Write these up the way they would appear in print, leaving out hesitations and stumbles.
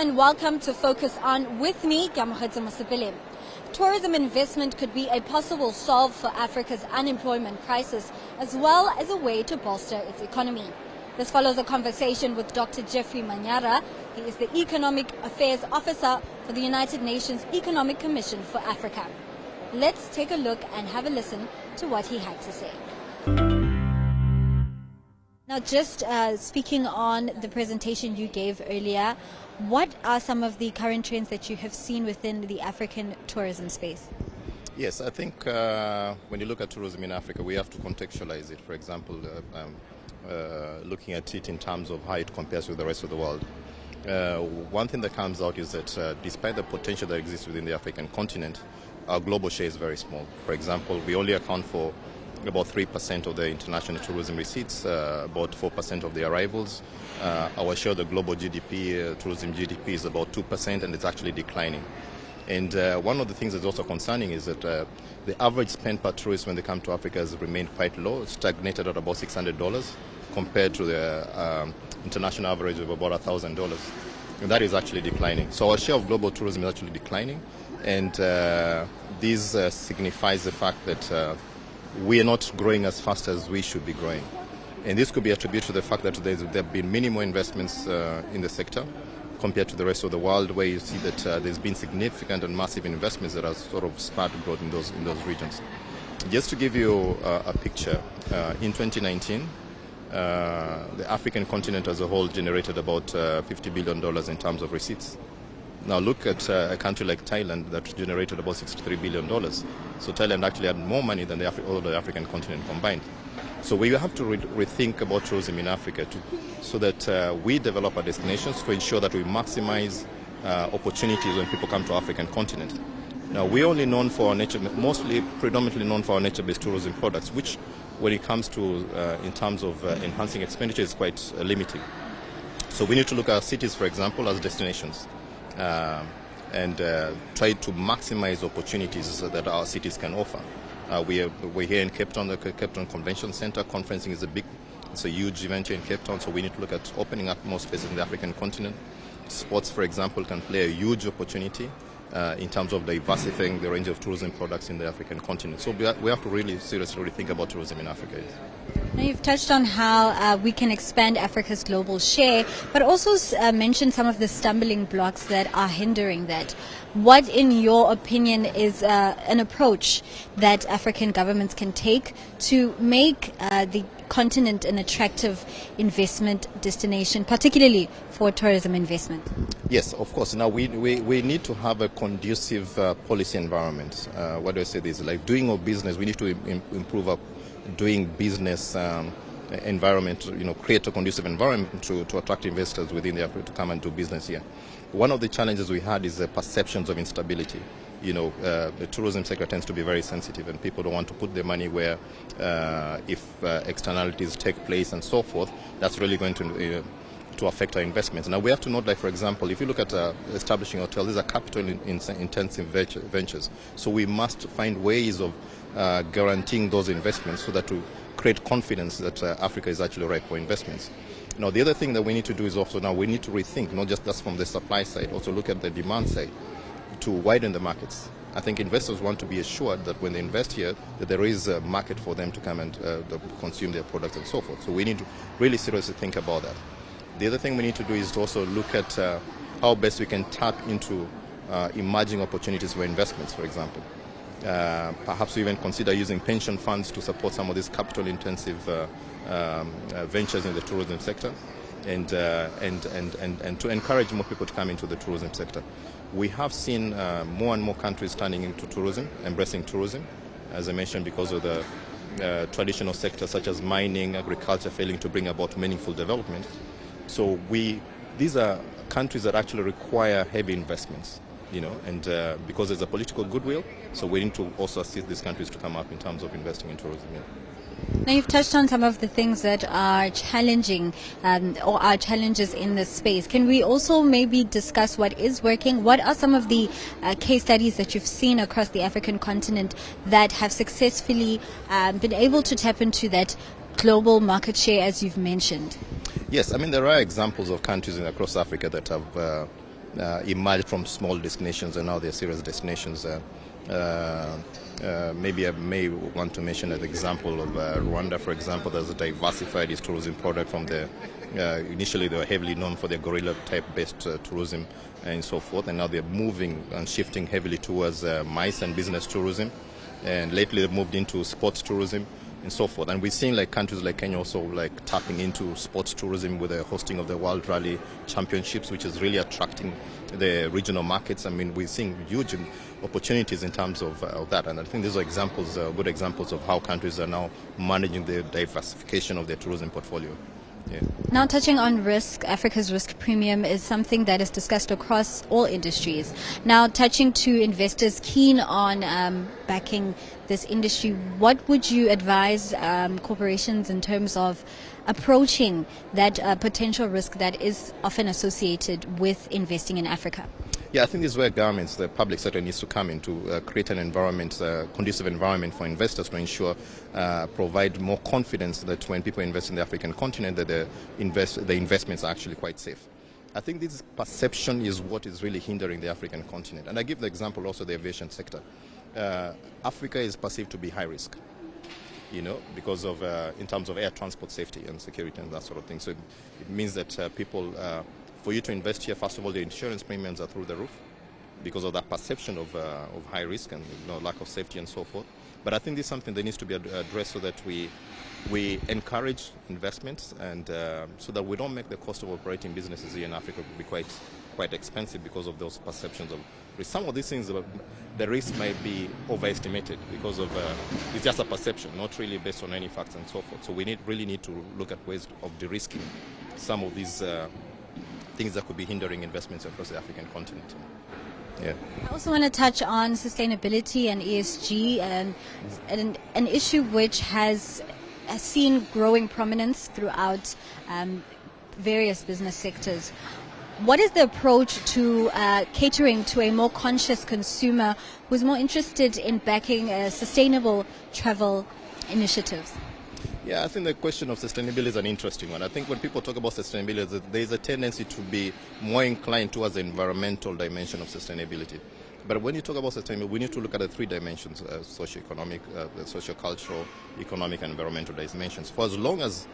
and welcome to Focus On with me, Kamogetso Mosepele. Tourism investment could be a possible solve for Africa's unemployment crisis, as well as a way to bolster its economy. This follows a conversation with Dr Geoffrey Manyara. He is the Economic Affairs Officer for the United Nations Economic Commission for Africa. Let's take a look and have a listen to what he had to say. Now, just speaking on the presentation you gave earlier, what are some of the current trends that you have seen within the African tourism space? Yes, I think when you look at tourism in Africa, we have to contextualize it. For example, looking at it in terms of how it compares with the rest of the world. One thing that comes out is that despite the potential that exists within the African continent, our global share is very small. For example, we only account for about 3% of the international tourism receipts, about 4% of the arrivals. Our share of the global GDP, tourism GDP, is about 2%, and it's actually declining. And one of the things that's also concerning is that the average spend per tourist when they come to Africa has remained quite low, stagnated at about $600 compared to the international average of about $1,000. And that is actually declining. So our share of global tourism is actually declining, and this signifies the fact that we are not growing as fast as we should be growing. And this could be attributed to the fact that there have been minimal investments in the sector compared to the rest of the world, where you see that there's been significant and massive investments that have sort of sparked growth in those regions. Just to give you a picture, in 2019, the African continent as a whole generated about $50 billion in terms of receipts. Now look at a country like Thailand that generated about $63 billion. So Thailand actually had more money than all the African continent combined. So we have to rethink about tourism in Africa so that we develop our destinations to ensure that we maximize opportunities when people come to our African continent. Now we're only known for our nature, predominantly known for our nature-based tourism products, which when it comes to in terms of enhancing expenditure is quite limiting. So we need to look at cities, for example, as destinations. And try to maximize opportunities that our cities can offer. We're here in Cape Town, the Cape Town Convention Center. Conferencing is it's a huge event here in Cape Town, so we need to look at opening up more spaces in the African continent. Sports, for example, can play a huge opportunity in terms of diversifying the range of tourism products in the African continent. So we have to really seriously think about tourism in Africa. Now, you've touched on how we can expand Africa's global share, but also mentioned some of the stumbling blocks that are hindering that. What, in your opinion, is an approach that African governments can take to make the continent an attractive investment destination, particularly for tourism investment? Yes, of course. Now we need to have a conducive policy environment. What do I say this? Like doing our business, we need to improve our doing business environment, create a conducive environment to attract investors within the Africa to come and do business here. One of the challenges we had is the perceptions of instability. The tourism sector tends to be very sensitive, and people don't want to put their money where if externalities take place and so forth, that's really going to affect our investments. Now we have to note, like for example, if you look at establishing a hotel, these are capital-intensive ventures. So we must find ways of guaranteeing those investments so that to create confidence that Africa is actually ripe for investments. Now the other thing that we need to do is also now we need to rethink, not just from the supply side, also look at the demand side to widen the markets. I think investors want to be assured that when they invest here, that there is a market for them to come and consume their products and so forth. So we need to really seriously think about that. The other thing we need to do is to also look at how best we can tap into emerging opportunities for investments, for example. Perhaps we even consider using pension funds to support some of these capital-intensive ventures in the tourism sector, and to encourage more people to come into the tourism sector. We have seen more and more countries turning into tourism, embracing tourism, as I mentioned, because of the traditional sectors such as mining, agriculture failing to bring about meaningful development. So these are countries that actually require heavy investments, and because there's a political goodwill, so we need to also assist these countries to come up in terms of investing in tourism. Now, you've touched on some of the things that are challenging or are challenges in this space. Can we also maybe discuss what is working? What are some of the case studies that you've seen across the African continent that have successfully been able to tap into that global market share, as you've mentioned? Yes, I mean, there are examples of countries across Africa that have emerged from small destinations and now they're serious destinations. Maybe I may want to mention an example of Rwanda, for example, that's diversified its tourism product from the initially they were heavily known for their gorilla type based tourism and so forth, and now they're moving and shifting heavily towards MICE and business tourism, and lately they've moved into sports tourism and so forth. And we're seeing like countries like Kenya also like tapping into sports tourism with the hosting of the World Rally Championships, which is really attracting the regional markets. I mean, we're seeing huge opportunities in terms of that, and I think these are examples, good examples of how countries are now managing the diversification of their tourism portfolio. Yeah. Now, touching on risk, Africa's risk premium is something that is discussed across all industries. Now, touching to investors keen on backing this industry, what would you advise corporations in terms of approaching that potential risk that is often associated with investing in Africa? Yeah, I think this is where governments, the public sector needs to come in to create an environment, conducive environment for investors to ensure, provide more confidence that when people invest in the African continent, that the investments are actually quite safe. I think this perception is what is really hindering the African continent. And I give the example also the aviation sector. Africa is perceived to be high risk, because of, in terms of air transport safety and security and that sort of thing. So it means that people, for you to invest here, first of all, the insurance premiums are through the roof because of that perception of high risk and lack of safety and so forth. But I think this is something that needs to be addressed so that we encourage investments and so that we don't make the cost of operating businesses here in Africa be quite expensive because of those perceptions of risk. Some of these things, the risk might be overestimated because of it's just a perception, not really based on any facts and so forth. So we really need to look at ways of de-risking some of these things that could be hindering investments across the African continent. Yeah. I also want to touch on sustainability and ESG, and an issue which has seen growing prominence throughout various business sectors. What is the approach to catering to a more conscious consumer who's more interested in backing sustainable travel initiatives? Yeah, I think the question of sustainability is an interesting one. I think when people talk about sustainability, there is a tendency to be more inclined towards the environmental dimension of sustainability. But when you talk about sustainability, we need to look at the three dimensions, socio-economic, socio-cultural, economic, and environmental dimensions. For as long as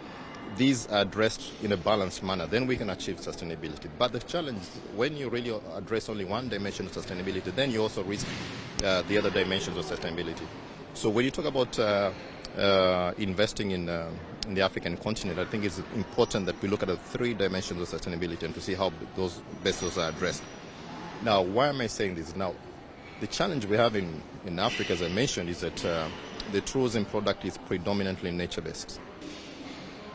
these are addressed in a balanced manner, then we can achieve sustainability. But the challenge, when you really address only one dimension of sustainability, then you also risk the other dimensions of sustainability. So when you talk about investing in the African continent, I think it's important that we look at the three dimensions of sustainability and to see how those vessels are addressed. Now, why am I saying this? Now, the challenge we have in Africa, as I mentioned, is that the tourism product is predominantly nature-based.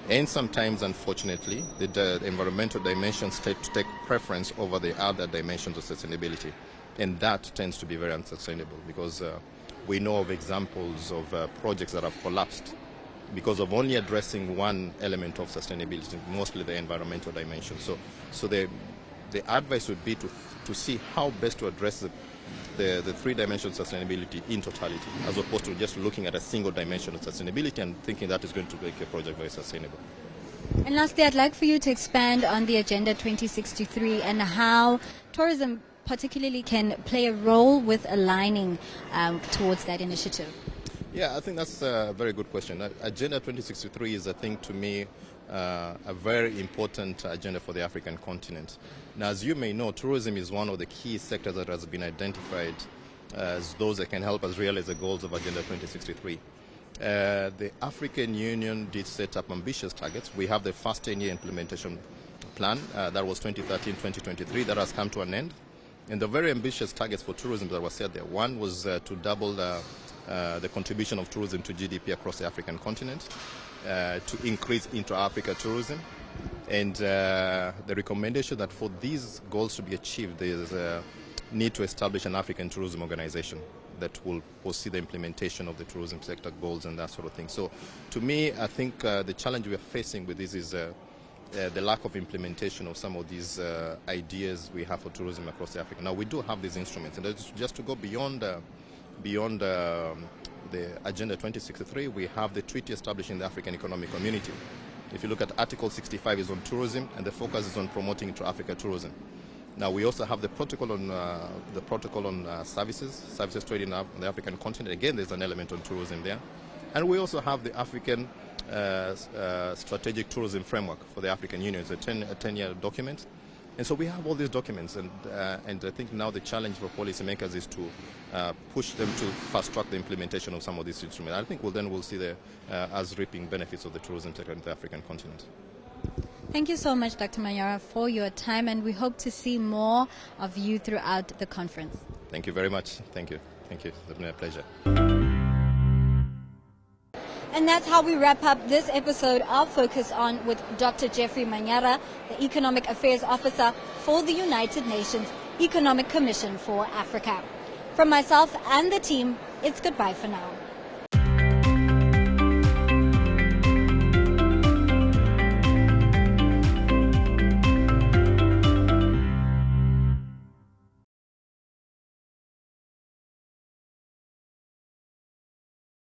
And sometimes, unfortunately, the environmental dimensions tend to take preference over the other dimensions of sustainability. And that tends to be very unsustainable because we know of examples of projects that have collapsed because of only addressing one element of sustainability, mostly the environmental dimension. So the advice would be to see how best to address the three dimensions of sustainability in totality, as opposed to just looking at a single dimension of sustainability and thinking that is going to make a project very sustainable. And lastly, I'd like for you to expand on the Agenda 2063 and how tourism particularly can play a role with aligning towards that initiative. Yeah, I think that's a very good question. Agenda 2063 is, I think, to me, a very important agenda for the African continent. Now, as you may know, tourism is one of the key sectors that has been identified as those that can help us realize the goals of Agenda 2063. The African Union did set up ambitious targets. We have the first 10-year implementation plan, that was 2013-2023, that has come to an end. And the very ambitious targets for tourism that were set there, one was to double the contribution of tourism to GDP across the African continent, to increase intra-Africa tourism, and the recommendation that for these goals to be achieved, there is a need to establish an African tourism organization that will foresee the implementation of the tourism sector goals and that sort of thing. So to me, I think the challenge we are facing with this is the lack of implementation of some of these ideas we have for tourism across Africa. Now, we do have these instruments, and just to go beyond the Agenda 2063, we have the treaty establishing the African Economic Community. If you look at Article 65 is on tourism, and the focus is on promoting intra-Africa tourism. Now we also have the protocol on services trade in the African continent. Again, there's an element on tourism there, and we also have the African strategic tourism framework for the African Union. It's a 10-year document, and so we have all these documents, and I think now the challenge for policymakers is to push them to fast track the implementation of some of these instruments. I think we'll see us reaping benefits of the tourism sector in the African continent. Thank you so much, Dr. Manyara, for your time, and we hope to see more of you throughout the conference. Thank you very much. Thank you. It's been a pleasure. And that's how we wrap up this episode of Focus On with Dr. Geoffrey Manyara, the Economic Affairs Officer for the United Nations Economic Commission for Africa. From myself and the team, it's goodbye for now.